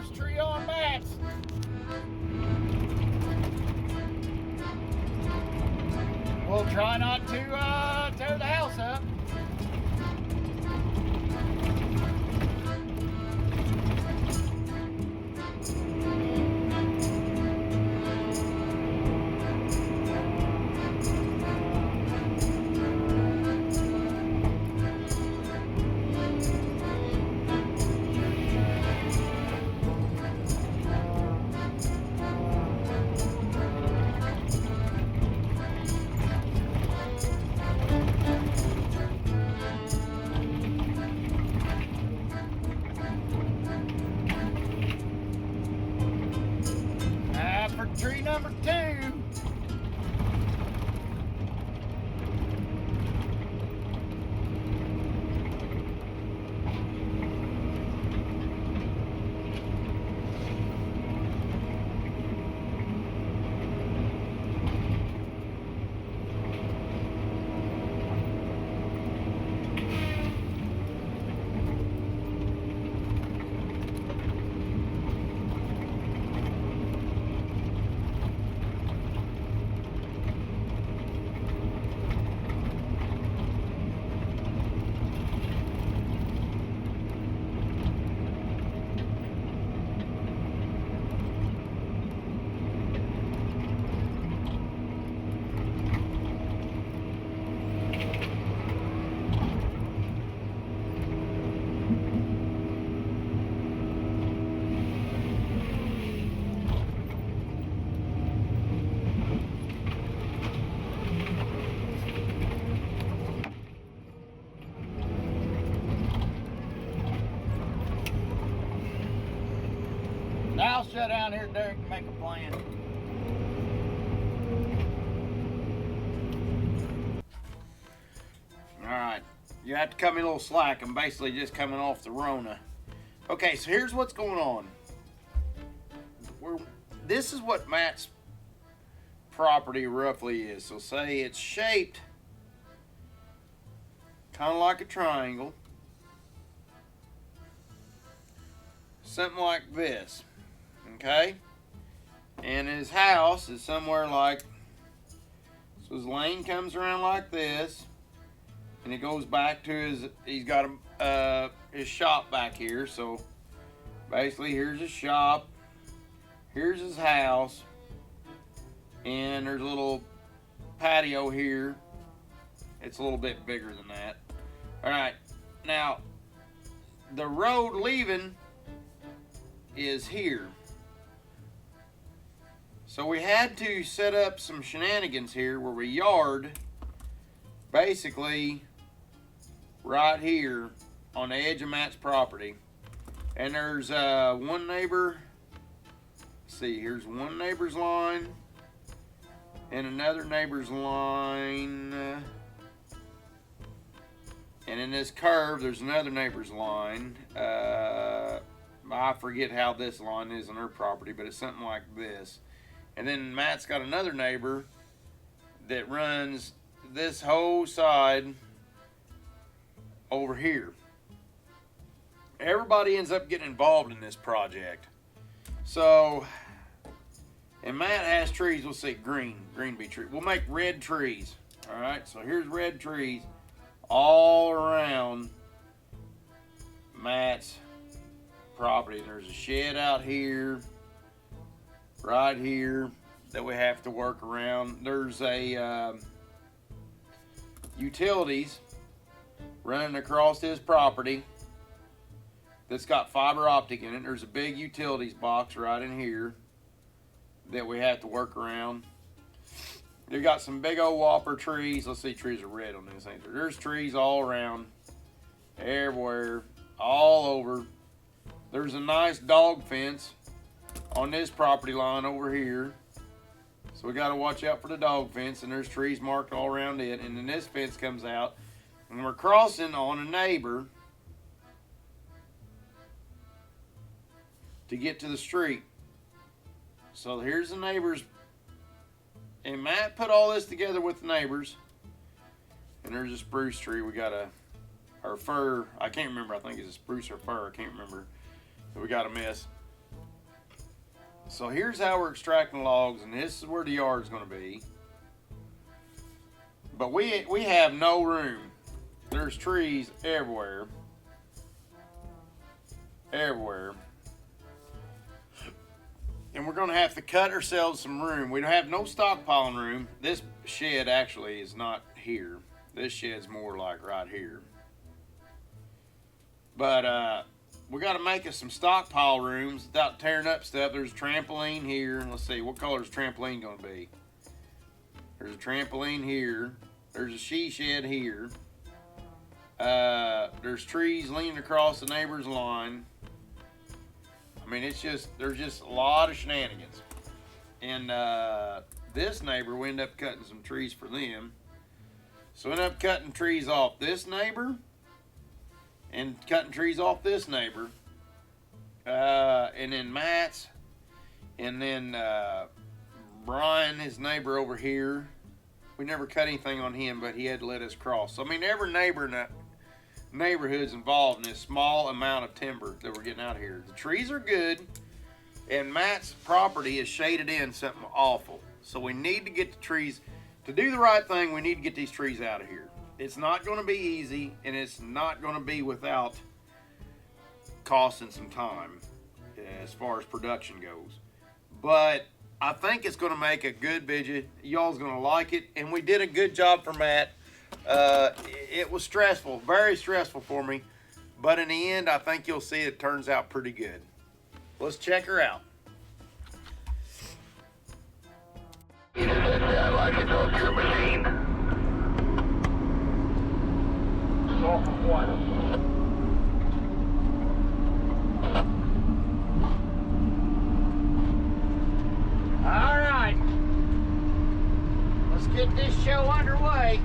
first tree on Matt's. We'll try not to tear the house up. For tree number 2. Now I'll shut down here, Derek, and make a plan. Alright, you have to cut me a little slack. I'm basically just coming off the Rona. Okay, so here's what's going on. This is what Matt's property roughly is. So say it's shaped kind of like a triangle. Something like this. Okay? And his house is somewhere like, so his lane comes around like this, and it goes back to he's got his shop back here. So basically here's his shop, here's his house, and there's a little patio here. It's a little bit bigger than that. Alright, now the road leaving is here. So we had to set up some shenanigans here where we yard basically right here on the edge of Matt's property. And there's one neighbor, let's see, here's one neighbor's line and another neighbor's line, and in this curve there's another neighbor's line. I forget how this line is on her property, but it's something like this. And then Matt's got another neighbor that runs this whole side over here. Everybody ends up getting involved in this project. So, and Matt has trees, we'll say green bee tree. We'll make red trees. All right, so here's red trees all around Matt's property. There's a shed out here, right here, that we have to work around. There's a utilities running across his property that's got fiber optic in it. There's a big utilities box right in here that we have to work around. They've got some big old whopper trees. Let's see, trees are red on this thing. There's trees all around, everywhere, all over. There's a nice dog fence on this property line over here. So we got to watch out for the dog fence, and there's trees marked all around it. And then this fence comes out, and we're crossing on a neighbor to get to the street. So here's the neighbors, and Matt put all this together with the neighbors. And there's a spruce tree. We got or fir, I can't remember. I think it's a spruce or fir. I can't remember. So we got a mess. So here's how we're extracting logs, and this is where the yard's going to be. But we have no room. There's trees everywhere. Everywhere. And we're going to have to cut ourselves some room. We don't have no stockpiling room. This shed actually is not here. This shed's more like right here. But we got to make us some stockpile rooms without tearing up stuff. There's a trampoline here. Let's see, what color is trampoline going to be? There's a trampoline here. There's a she shed here. There's trees leaning across the neighbor's lawn. I mean, there's just a lot of shenanigans. And this neighbor, we ended up cutting some trees for them. So we ended up cutting trees off this neighbor and cutting trees off this neighbor. And then Matt's. And then Brian, his neighbor over here. We never cut anything on him, but he had to let us cross. So, I mean, every neighbor in that neighborhood's involved in this small amount of timber that we're getting out of here. The trees are good, and Matt's property is shaded in something awful. So we need to get the trees, to do the right thing, we need to get these trees out of here. It's not going to be easy, and it's not going to be without costing some time as far as production goes. But I think it's going to make a good video. Y'all's going to like it, and we did a good job for Matt. It was stressful, very stressful for me, but in the end, I think you'll see it turns out pretty good. Let's check her out. I like it, dog, your machine. Soft water. All right, let's get this show underway.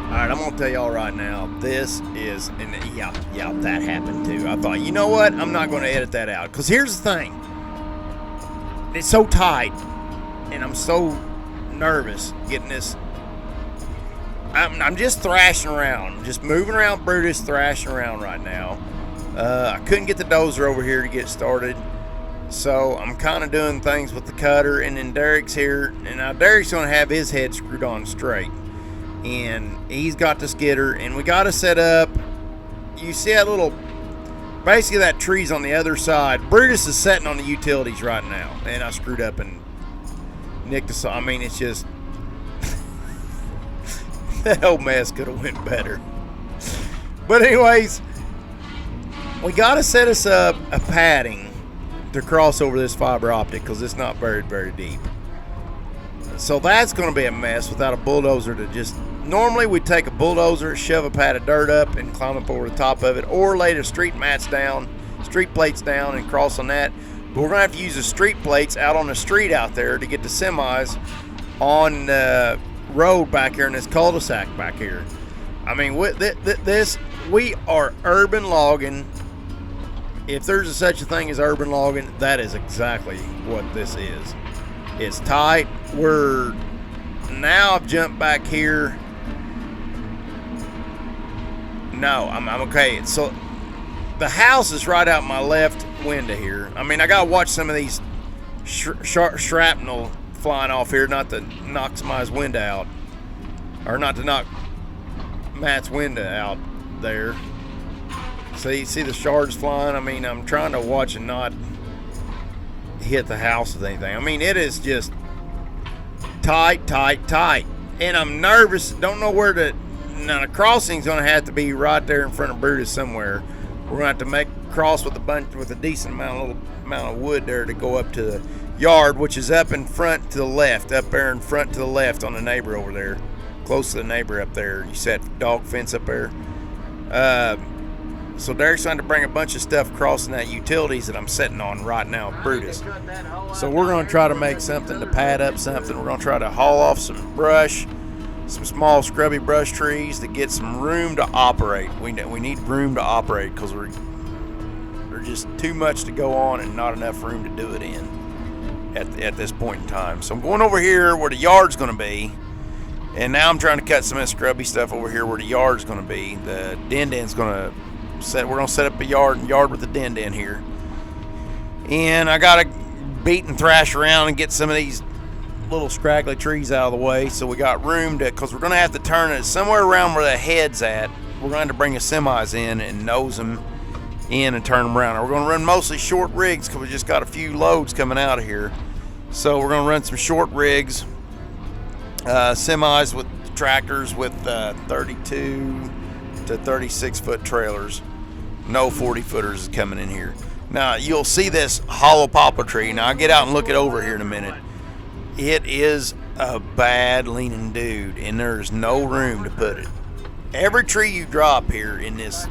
Alright, I'm gonna tell y'all right now, this is, and yeah, that happened too. I thought, you know what, I'm not gonna edit that out, because here's the thing, it's so tight, and I'm so nervous getting this. I'm just thrashing around, just moving around Brutus, thrashing around right now. I couldn't get the dozer over here to get started, so I'm kind of doing things with the cutter, and then Derek's here, and now Derek's gonna have his head screwed on straight. And he's got the skidder, and we got to set up, you see that little, basically that tree's on the other side. Brutus is sitting on the utilities right now, and I screwed up and nicked the, I mean, it's just, that whole mess could have went better. But anyways, we got to set us up a padding to cross over this fiber optic, because it's not buried very deep. So that's going to be a mess without a bulldozer to just, normally we'd take a bulldozer, shove a pad of dirt up and climb up over the top of it, or lay the street mats down, street plates down and cross on that. But we're going to have to use the street plates out on the street out there to get the semis on the road back here in this cul-de-sac back here. I mean, we are urban logging. If there's such a thing as urban logging, that is exactly what this is. It's tight. I've jumped back here. No, I'm okay. So the house is right out my left window here. I mean, I gotta watch some of these shrapnel flying off here, not to knock somebody's window out, or not to knock Matt's window out there. So you see the shards flying. I mean, I'm trying to watch and not hit the house with anything. I mean, it is just tight, and I'm nervous. Don't know where to. Now the crossing's gonna have to be right there in front of Brutus somewhere. We're gonna have to make a cross with a decent amount of wood there to go up to the yard, which is up in front to the left, up there in front to the left on the neighbor over there, close to the neighbor up there. You said dog fence up there. So Derek's trying to bring a bunch of stuff crossing that utilities that I'm sitting on right now with Brutus. So we're going to try to make something to pad up something. We're going to try to haul off some brush, some small scrubby brush trees to get some room to operate. We need room to operate because there's just too much to go on and not enough room to do it in at this point in time. So I'm going over here where the yard's going to be. And now I'm trying to cut some of the scrubby stuff over here where the yard's going to be. The den-den's going to we're going to set up a yard with the den here. And I got to beat and thrash around and get some of these little scraggly trees out of the way. So we got room because we're going to have to turn it somewhere around where the head's at. We're going to bring the semis in and nose them in and turn them around. We're going to run mostly short rigs because we just got a few loads coming out of here. So we're going to run some short rigs, semis with tractors with 32 to 36 foot trailers. No 40 footers is coming in here. Now you'll see this hollow poplar tree. Now I'll get out and look it over here in a minute. It is a bad leaning dude, and there's no room to put it. Every tree you drop here in these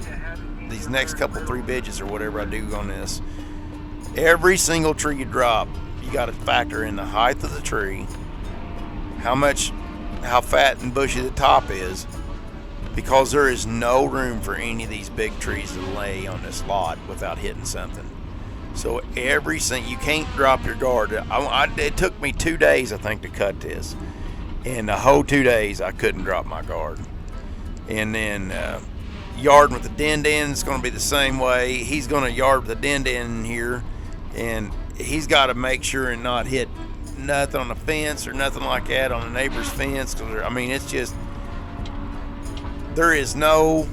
next couple 3 bitches or whatever I do on this, every single tree you drop, you got to factor in the height of the tree, how fat and bushy the top is, because there is no room for any of these big trees to lay on this lot without hitting something. So you can't drop your guard. It took me 2 days, I think, to cut this. And the whole 2 days, I couldn't drop my guard. And then yard with the den is going to be the same way. He's going to yard with the den in here, and he's got to make sure and not hit nothing on the fence or nothing like that on the neighbor's fence. I mean, it's just, there is no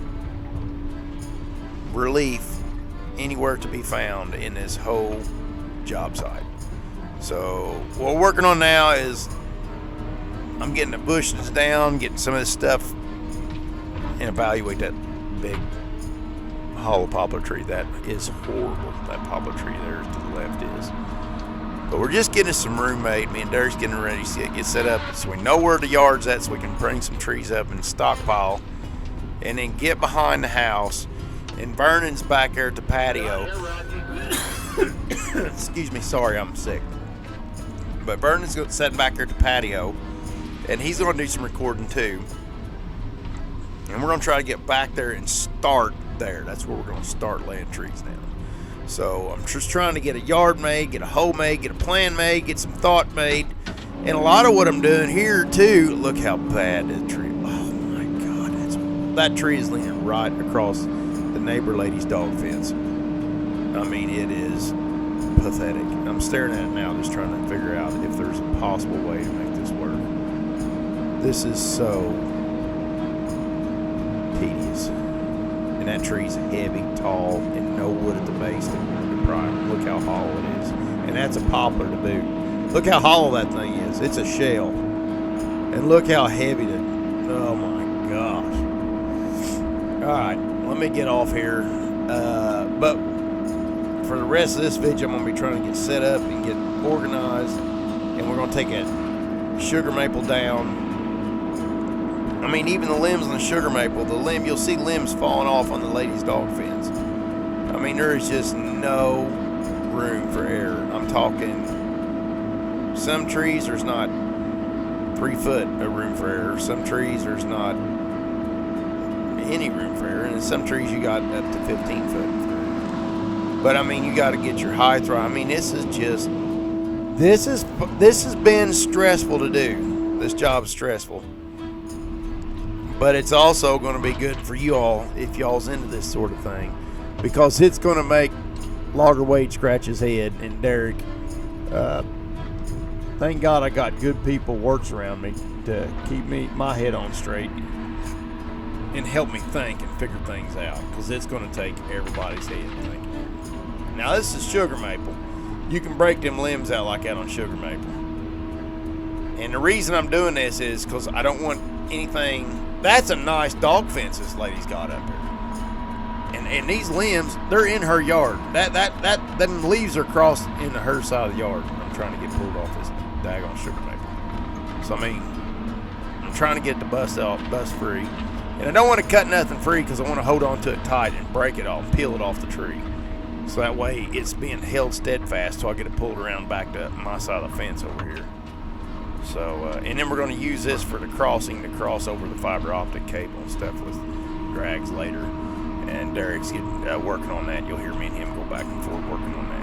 relief anywhere to be found in this whole job site. So what we're working on now is I'm getting the bushes down, getting some of this stuff, and evaluate that big hollow poplar tree. That is horrible. That poplar tree there to the left is. But we're just getting some room made. Me and Derek's getting ready to get set up so we know where the yard's at, so we can bring some trees up and stockpile, and then get behind the house. And Vernon's back there at the patio. Excuse me, sorry, I'm sick. But Vernon's sitting back there at the patio, and he's going to do some recording too. And we're going to try to get back there and start there. That's where we're going to start laying trees down. So I'm just trying to get a yard made, get a hole made, get a plan made, get some thought made. And a lot of what I'm doing here too, look how bad that tree, oh my God, that tree is leaning right across the neighbor lady's dog fence. I mean, it is pathetic. I'm staring at it now, just trying to figure out if there's a possible way to make this work. This is so tedious. And that tree's heavy, tall, and no wood at the base to prime. Look how hollow it is. And that's a poplar to boot. Look how hollow that thing is. It's a shell. And look how heavy oh my gosh. Alright, let me get off here. But for the rest of this video, I'm going to be trying to get set up and get organized. And we're going to take a sugar maple down. I mean, even the limbs on the sugar maple, you'll see limbs falling off on the lady's dog fence. I mean, there is just no room for error. I'm talking some trees there's not 3 foot of room for error. Some trees there's not any room for error, and some trees you got up to 15 foot. But I mean, you got to get your height right. I mean, this has been stressful to do. This job's stressful, but it's also going to be good for you all if y'all's into this sort of thing, because it's going to make Logger Wade scratch his head. And Derek, thank God I got good people works around me to keep my head on straight and help me think and figure things out, because it's going to take everybody's head thinking. Now, this is sugar maple. You can break them limbs out like that on sugar maple. And the reason I'm doing this is because I don't want anything. That's a nice dog fence this lady's got up here. And these limbs, they're in her yard. Them leaves are crossed into her side of the yard. I'm trying to get pulled off this daggone sugar maple. So, I mean, I'm trying to get the bust free. And I don't want to cut nothing free because I want to hold on to it tight and break it off, peel it off the tree. So that way it's being held steadfast till I get it pulled around back to my side of the fence over here. So, and then we're going to use this for the crossing to cross over the fiber optic cable and stuff with drags later. And Derek's getting working on that. You'll hear me and him go back and forth working on that.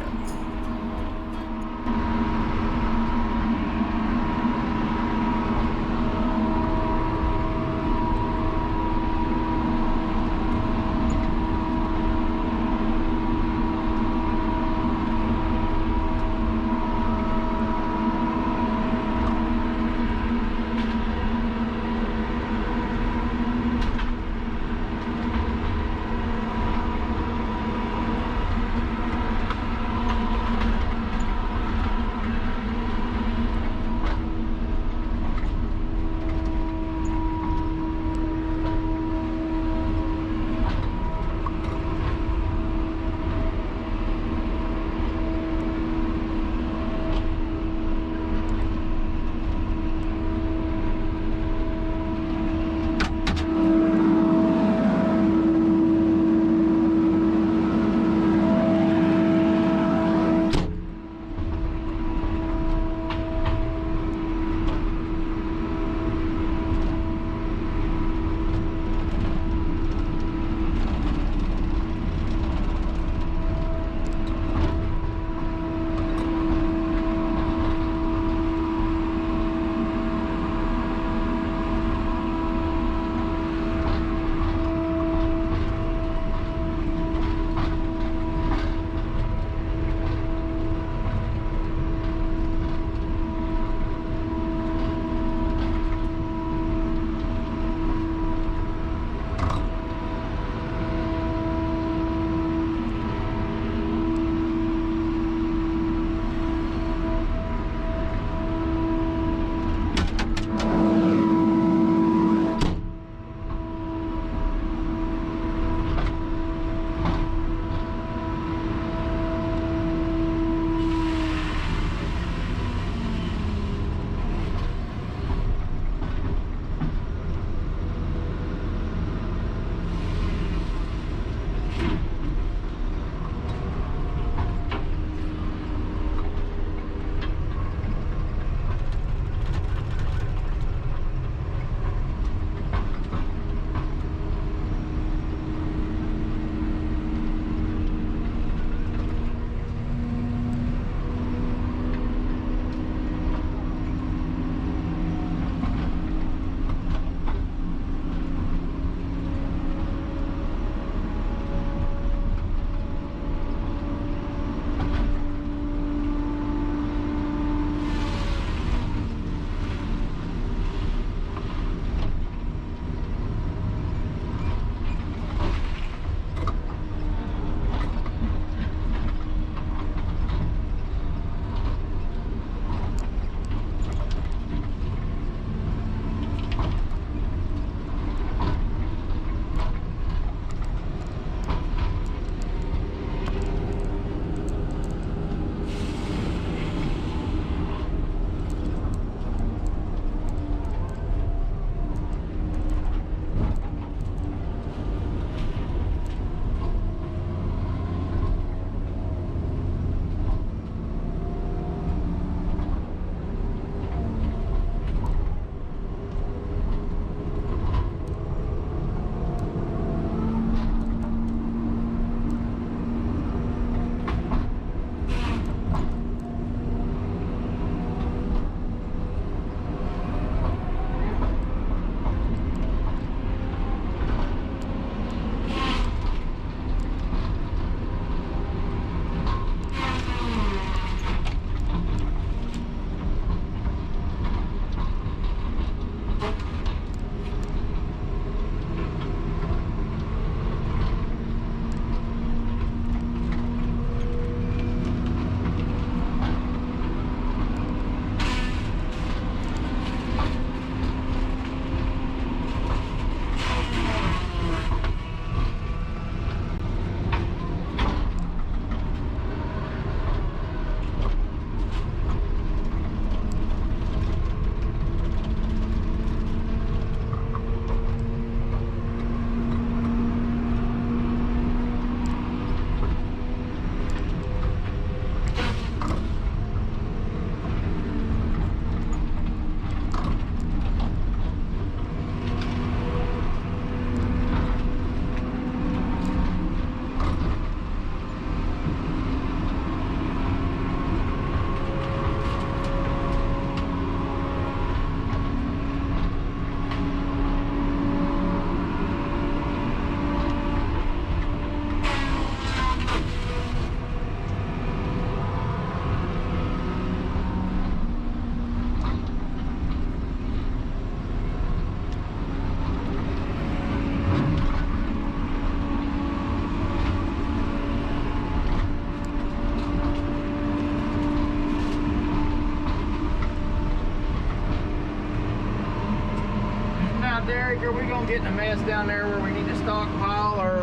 Rick, are we gonna get in a mess down there where we need to stockpile, or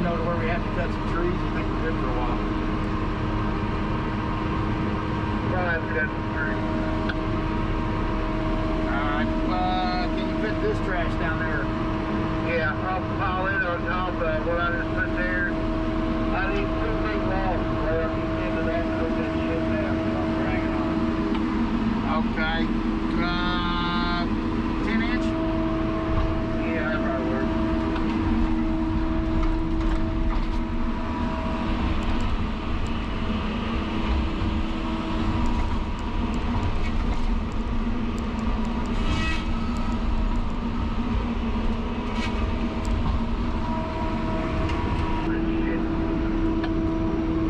to where we have to cut some trees? I think we're good for a while. Probably have to cut some trees. Alright, can you fit this trash down there? Yeah, I'll pile it on top of what I just put there. I need 2 big walls where I can get into that and hook that shit down. So I'm dragging on. Okay. 10 inch? Yeah, that probably works.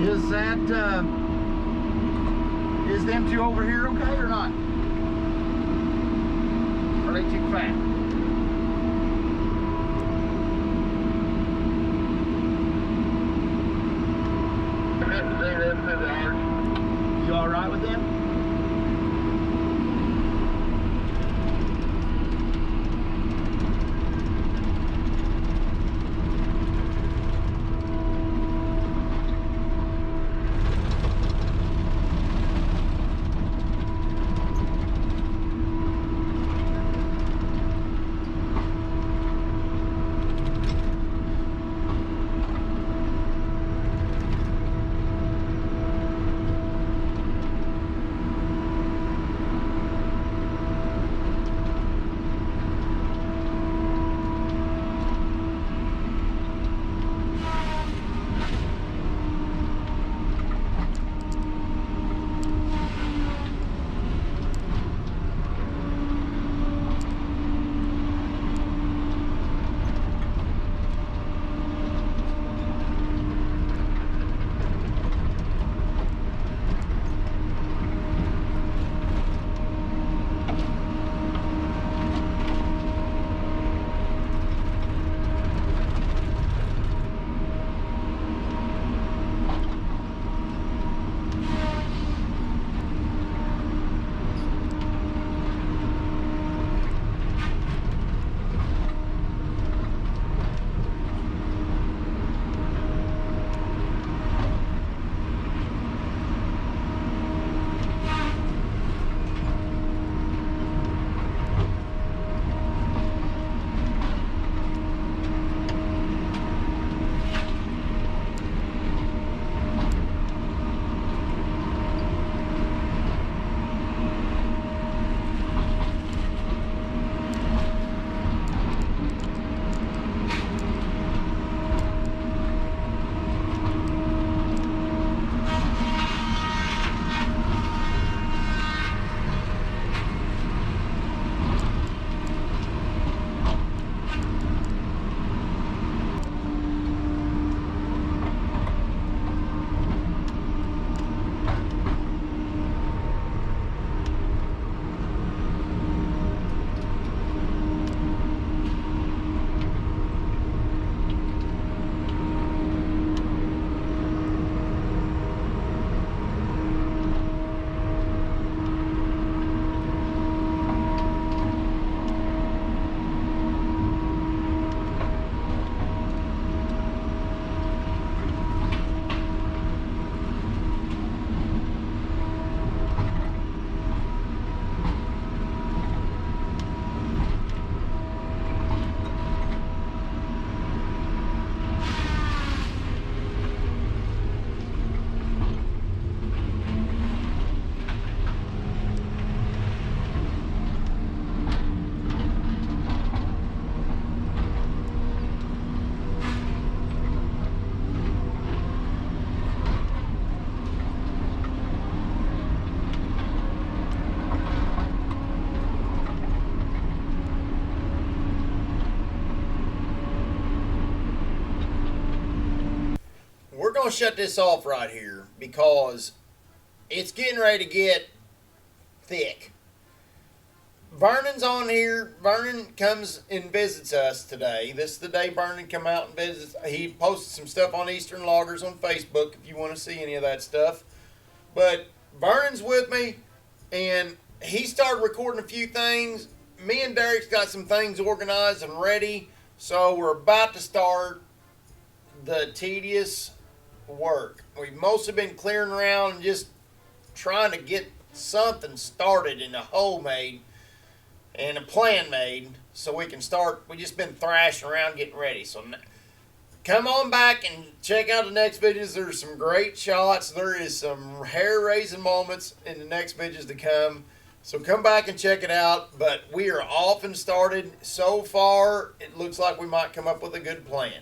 Is that, is them two over here okay or not? Are they too fat? You alright with them? We're going to shut this off right here because it's getting ready to get thick. Vernon's on here. Vernon comes and visits us today. This is the day Vernon come out and visits. He posted some stuff on Eastern Loggers on Facebook if you want to see any of that stuff. But Vernon's with me, and he started recording a few things. me and Derek's got some things organized and ready, so we're about to start the tedious work. We've mostly been clearing around and just trying to get something started and a hole made and a plan made so we can start. We just been thrashing around getting ready. So come on back and check out the next videos. There's some great shots. There is some hair-raising moments in the next videos to come. So come back and check it out. But we are off and started. So far, it looks like we might come up with a good plan.